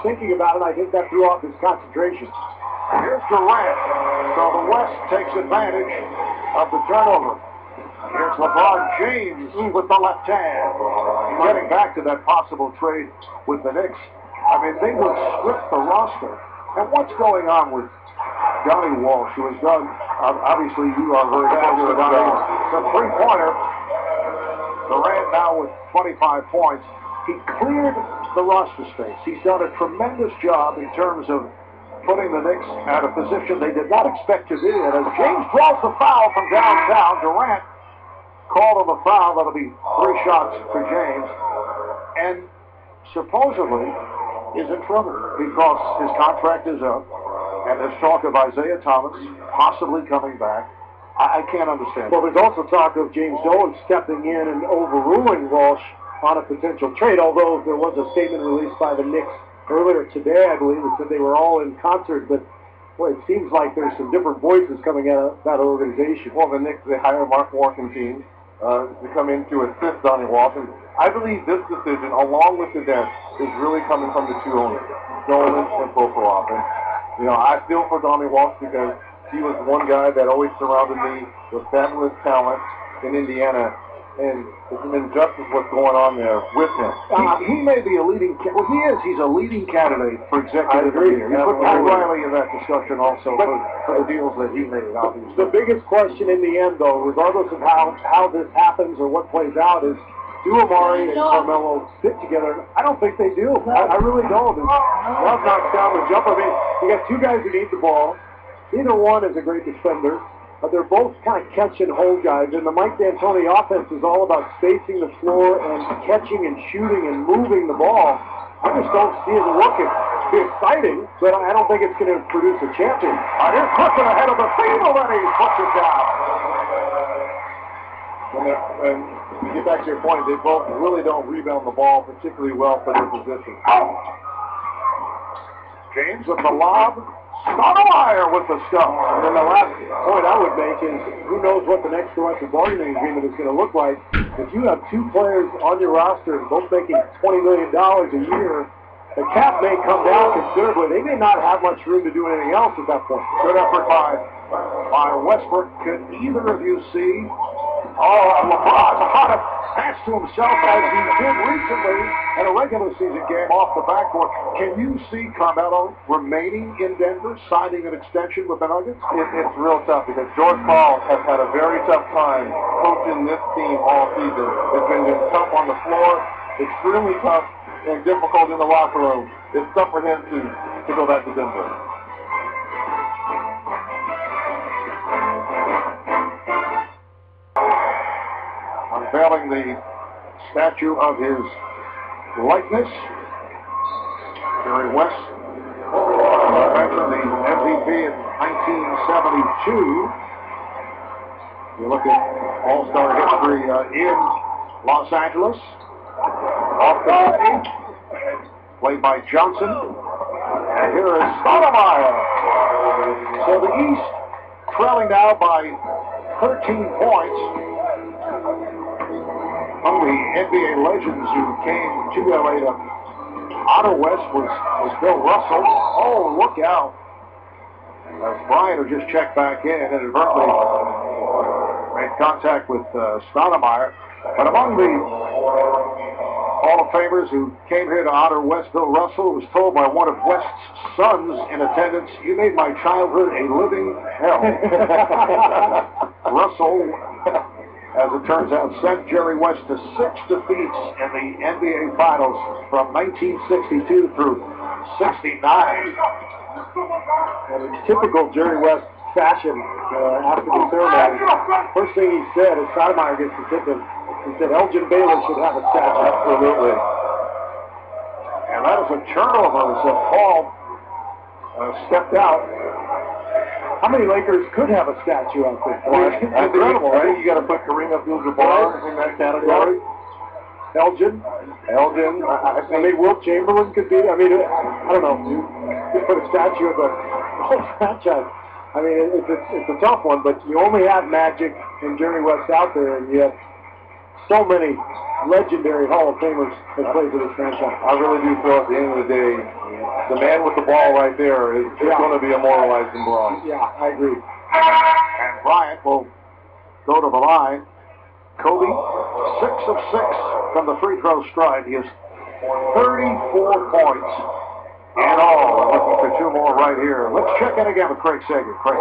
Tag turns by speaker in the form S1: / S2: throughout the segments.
S1: thinking about it. I think that threw off his concentration.
S2: Here's Durant. So the West takes advantage of the turnover. Here's LeBron James with the left hand. Getting back to that possible trade with the Knicks. I mean, they would strip the roster. And what's going on with Donnie Walsh, who has done, obviously you are very familiar with Donnie. It's a three-pointer. Durant now with 25 points. He cleared the roster space. He's done a tremendous job in terms of putting the Knicks at a position they did not expect to be in. As James draws the foul from downtown, Durant called on the foul. That'll be 3 shots for James. And supposedly is in trouble because his contract is up. And there's talk of Isaiah Thomas possibly coming back. I can't understand.
S1: Well, there's also talk of James Dolan stepping in and overruling Walsh on a potential trade, although there was a statement released by the Knicks earlier today, I believe, that said they were all in concert, but boy, it seems like there's some different voices coming out of that organization.
S3: Well, the Knicks, they hire Mark Warkentin to come in to assist Donnie Walsh, and I believe this decision, along with the debt, is really coming from the two owners, Dolan and Prokhorov. And, you know, I feel for Donnie Walsh because he was one guy that always surrounded me with fabulous talent in Indiana, and it's an injustice what's going on there with him.
S2: He may be a leading, well, he is. He's a leading candidate for executive of the year. You put Pat Riley in that discussion also for the deals that he made, obviously.
S1: The biggest question in the end, though, regardless of how this happens or what plays out, is do Amar'e and Carmelo fit together? I don't think they do. I really don't. Love knocks down the jumper. I mean, you got two guys who need the ball. Neither one is a great defender. They're both kind of catch and hold guys, and the Mike D'Antoni offense is all about spacing the floor and catching and shooting and moving the ball. I just don't see it working. It'll be exciting, but I don't think it's going to produce a champion.
S2: Here's Clifton ahead of the field already. Puts it down.
S3: And to get back to your point, they both really don't rebound the ball particularly well for their position.
S2: James with the lob. Stoudemire with the stuff.
S1: And then the last point I would make is who knows what the next collective bargaining agreement is going to look like. If you have two players on your roster both making $20 million a year, the cap may come down considerably. They may not have much room to do anything else at that point.
S2: Good effort by Westbrook. Can either of you see? Oh, LeBron's trying to pass to himself as he did recently in a regular season game off the backcourt. Can you see Carmelo remaining in Denver, signing an extension with the Nuggets?
S3: It's real tough because George Karl has had a very tough time coaching this team all season. It's been tough on the floor, extremely tough and difficult in the locker room. It's tough for him to go back to Denver.
S2: Unveiling the statue of his likeness, Jerry West. I mentioned the MVP in 1972. You look at All-Star history in Los Angeles. Off the play, played by Johnson. And here is Stoudemire. So the East trailing now by 13 points. One of the NBA legends who came to LA to Outer West was Bill Russell. Oh, look out. As Bryant, who just checked back in, inadvertently made contact with Stoudemire. But among the Hall of Famers who came here to Outer West, Bill Russell was told by one of West's sons in attendance, "You made my childhood a living hell." Russell, as it turns out, sent Jerry West to 6 defeats in the NBA Finals from 1962 through 69.
S1: And in typical Jerry West fashion, after the ceremony, first thing he said as Stoudemire gets to tip him, he said Elgin Baylor should have a statue.
S3: Absolutely.
S2: And that is a turnover as Paul stepped out.
S1: How many Lakers could have a statue out there?
S3: That's incredible, right? You got to put Kareem Abdul-Jabbar in that category.
S1: Elgin. I mean, Wilt Chamberlain could be. I mean, I don't know. You put a statue of the whole franchise. I mean, it's a tough one, but you only have Magic and Jerry West out there, and you have so many legendary Hall of Famers that play for this franchise.
S3: I really do feel at the end of the day, the man with the ball right there is going to be immortalized in bronze.
S1: Yeah, I agree.
S2: And Bryant will go to the line. Kobe, 6 of 6 from the free throw stripe. He has 34 points in all. Looking for 2 more right here. Let's check in again with Craig Sager. Craig.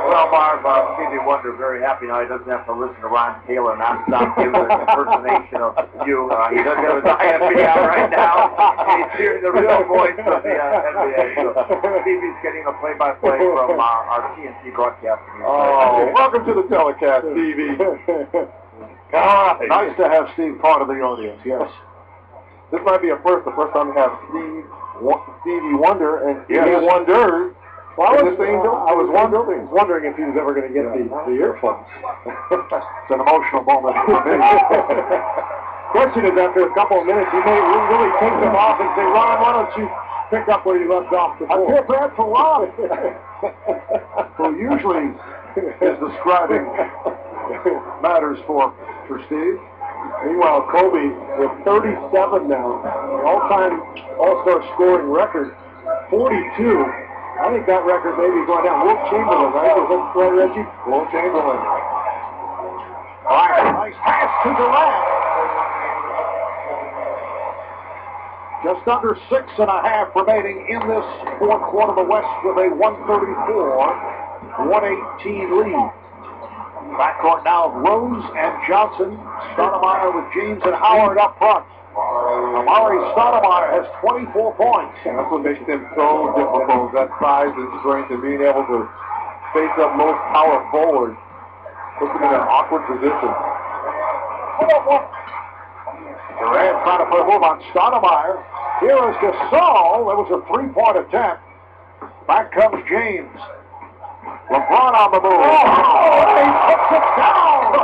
S4: Well, Marv, Stevie Wonder very happy now. He doesn't have to listen to Ron Taylor nonstop giving an impersonation of you. He doesn't have his IFB out right now. And he's hearing the real voice of the NBA. So Stevie's getting a play-by-play from our TNT broadcasting.
S3: Oh, welcome to the telecast, Stevie. All right.
S2: Nice to have Steve part of the audience, yes.
S3: This might be a first. The first time we have Stevie Wonder and Stevie Wonder.
S1: Well, I was wondering if he was ever going to get the earphones.
S2: It's an emotional moment for me.
S1: Question is, after a couple of minutes, you may really take them off and say, Ron, why don't you pick up where you left off before?
S2: I feel bad for Ron, who usually is describing matters for Steve.
S1: Meanwhile, Kobe with 37 now, all-time All-Star scoring record, 42. I think that record may be going down. Wilt Chamberlain, right? Is that right, Reggie?
S2: Wilt Chamberlain. All right, nice pass to Durant. Just under 6.5 remaining in this fourth quarter of the West with a 134-118 lead. Backcourt now of Rose and Johnson. Stoudemire with James and Howard up front. Amari Stoudemire has 24 points.
S3: And that's what makes them so difficult, that size and strength and being able to face up most power forward. Puts them in an awkward position.
S2: Durant trying to put a move on Stoudemire. Here is Gasol. That was a 3-point attempt. Back comes James. LeBron on the move. He puts it down.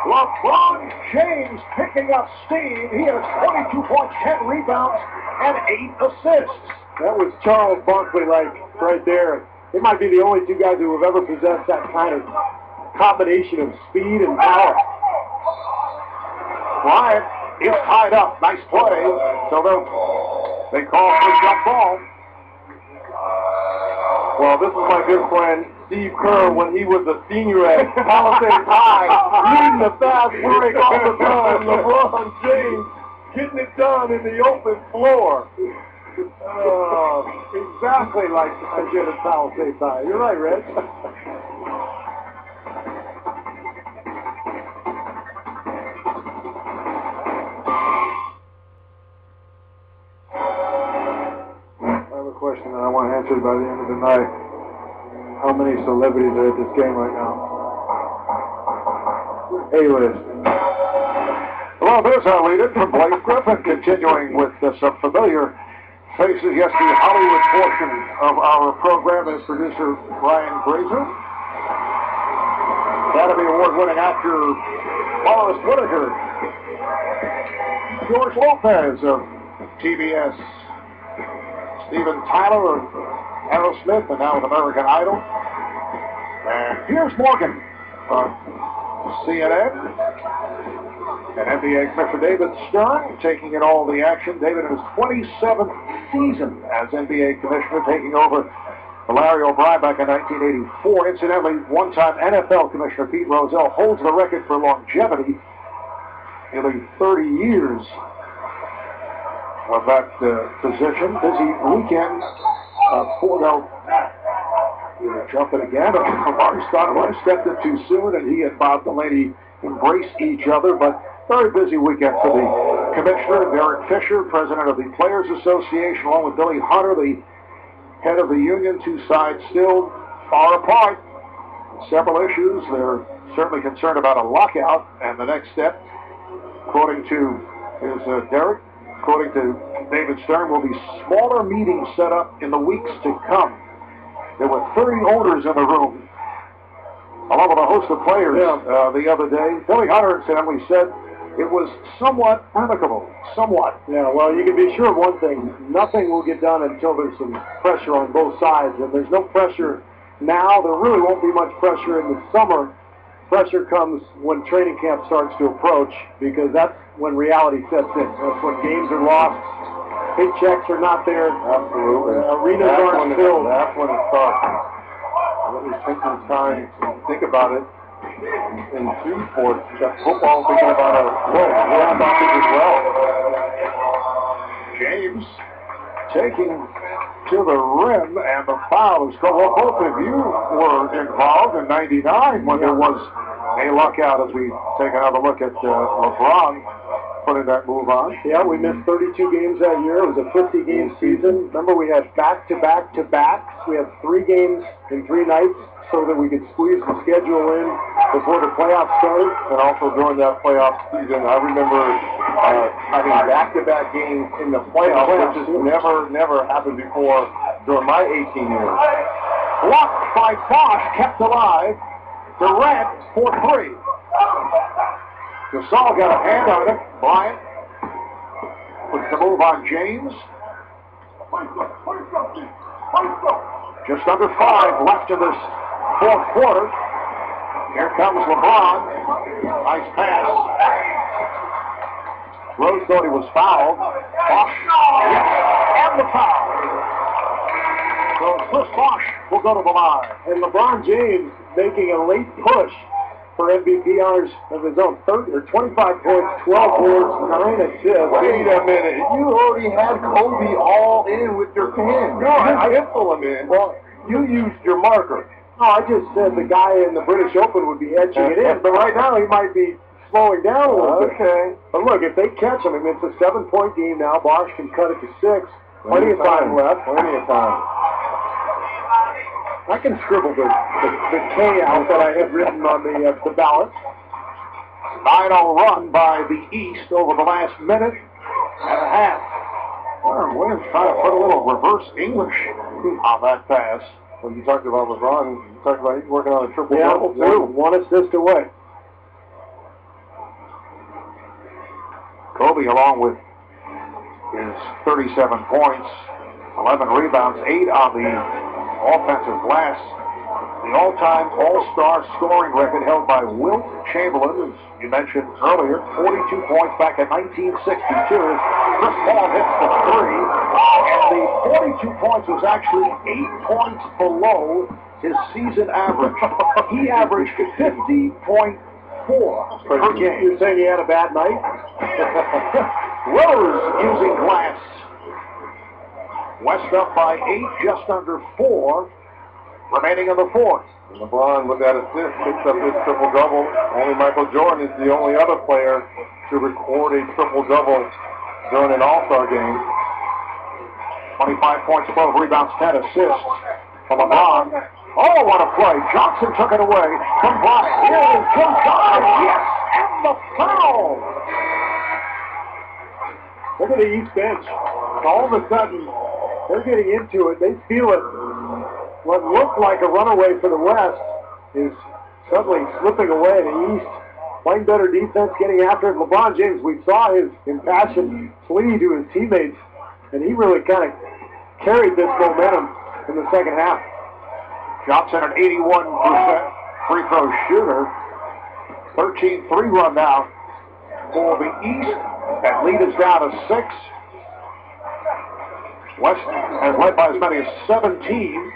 S2: LeBron James picking up steam. He has 22 points, 10 rebounds, and 8 assists.
S1: That was Charles Barkley-like right there. They might be the only 2 guys who have ever possessed that kind of combination of speed and power.
S2: Bryant is tied up. Nice play. So they call for a jump ball.
S3: Well, this is my good friend Steve Kerr when he was a senior at Palisades High, leading the fast break all the time. LeBron James getting it done in the open floor.
S1: Exactly like I did at Palisades High. You're right, Reg.
S2: Question that I want answered by the end of the night. How many celebrities are at this game right now? A-list. Well, there's our lead-in from Blake Griffin, continuing with some familiar faces. Yes, the Hollywood portion of our program is producer Brian Grazer. Academy Award-winning actor Forrest Whitaker. George Lopez of TBS. Steven Tyler of Aerosmith and now with American Idol. And here's Morgan from CNN. And NBA Commissioner David Stern taking in all the action. David in his 27th season as NBA Commissioner, taking over Larry O'Brien back in 1984. Incidentally, one-time NFL Commissioner Pete Rozelle holds the record for longevity, nearly 30 years of that position. Busy weekend for jump it again. Amari Stoudemire stepped in too soon, and he and Bob Delaney embraced each other, but very busy weekend for the commissioner. Derek Fisher, president of the Players Association, along with Billy Hunter, the head of the union. 2 sides still far apart. Several issues. They're certainly concerned about a lockout, and the next step, according to Derek, according to David Stern, will be smaller meetings set up in the weeks to come. There were 30 owners in the room, along with a host of players the other day. Billy Hunter incidentally said it was somewhat amicable. Somewhat.
S1: Yeah, well, you can be sure of one thing. Nothing will get done until there's some pressure on both sides. And there's no pressure now. There really won't be much pressure in the summer. Pressure comes when training camp starts to approach, because that's when reality sets in. That's when games are lost. Paychecks are not there.
S3: Absolutely.
S1: Arenas aren't filled.
S3: That's when it starts. Let me take some time to think about it. In two sports, just football, thinking about topic as well.
S2: James taking to the rim, and the foul is called. Well, both of you were involved in '99 when there was a lockout. As we take another look at LeBron putting that move on.
S1: Yeah, we missed 32 games that year. It was a 50-game season. Remember, we had back-to-back-to-backs. We had 3 games in 3 nights so that we could squeeze the schedule in before the playoffs started.
S3: And also during that playoff season, I remember having back-to-back games in the playoffs, which has never happened before during my 18 years.
S2: Blocked by Bosch, kept alive. Durant for 3. Gasol got a hand on it. Bryant puts the move on James. Just under 5 left in this fourth quarter. Here comes LeBron. Nice pass. Rose thought he was fouled. Bosch, yes, and the foul. So Chris Bosch will go to the line.
S1: And LeBron James making a late push for MVP honors of his own. 25 points, 12 boards, 9 assists.
S3: Wait a minute. You already had Kobe all in with your pen.
S1: No, I
S3: didn't pull him in. Well, you used your marker.
S1: No, I just said the guy in the British Open would be edging it in, but right now he might be slowing down a little bit.
S3: Okay.
S1: But look, if they catch him, I mean, it's a 7-point game now. Bosch can cut it to 6. Plenty of time left.
S3: Plenty of time.
S1: I can scribble the K out that I had written on the ballot.
S2: 9-0 run by the East over the last minute and a half. Warren Williams trying to put a little reverse English on that pass.
S3: When you talked about LeBron, you talked about he's working on a triple-double, too.
S1: 1 assist away.
S2: Kobe, along with his 37 points, 11 rebounds, 8 on the offensive glass. The all-time all-star scoring record held by Wilt Chamberlain, as you mentioned earlier, 42 points back in 1962. Chris Paul hits the 3, and the 42 points was actually 8 points below his season average. He averaged 50.4 per game.
S1: You're saying he had a bad night?
S2: Rose using glass. West up by 8, just under 4, remaining in the fourth.
S3: And LeBron, with that assist, picks up his triple-double. Only Michael Jordan is the only other player to record a triple-double during an All-Star game.
S2: 25 points, 12 rebounds, 10 assists from LeBron. Oh, what a play. Johnson took it away from Bryant. Here is Johnson. Yes, and the foul.
S1: Look at the East bench. All of a sudden, they're getting into it. They feel it. What looked like a runaway for the West is suddenly slipping away. The East playing better defense, getting after it. LeBron James, we saw his impassioned plea to his teammates, and he really kind of carried this momentum in the second half.
S2: Johnson, an 81% free throw shooter. 13-3 run now for the East. That lead is down to 6. West has led by as many as 17.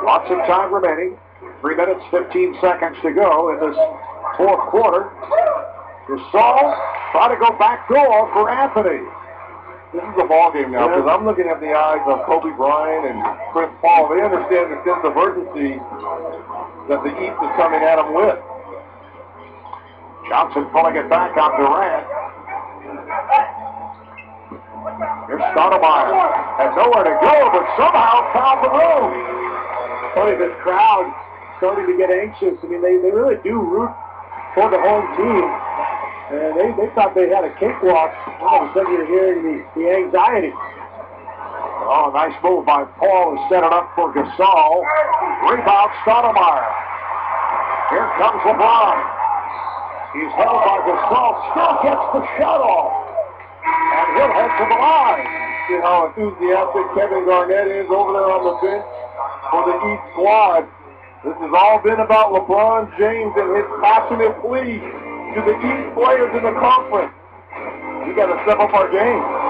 S2: Lots of time remaining. 3 minutes, 15 seconds to go in this fourth quarter. Gasol try to go back door for Anthony.
S3: This is a ball game now, because I'm looking at the eyes of Kobe Bryant and Chris Paul. They understand the sense of urgency that the East is coming at them with.
S2: Johnson pulling it back on Durant. Here's Stoudemire. Has nowhere to go, but somehow found the room.
S1: Funny, this crowd starting to get anxious. I mean, they really do root for the home team. And they thought they had a cakewalk. All of a sudden you're hearing the anxiety.
S2: Oh, nice move by Paul, who set it up for Gasol. Rebound, Stoudemire. Here comes LeBron. He's held by Gasol. Still gets the shot off. And he'll head to the line.
S3: See how enthusiastic Kevin Garnett is over there on the bench for the East squad. This has all been about LeBron James and his passionate plea to the East players in the conference. You got to step up our game.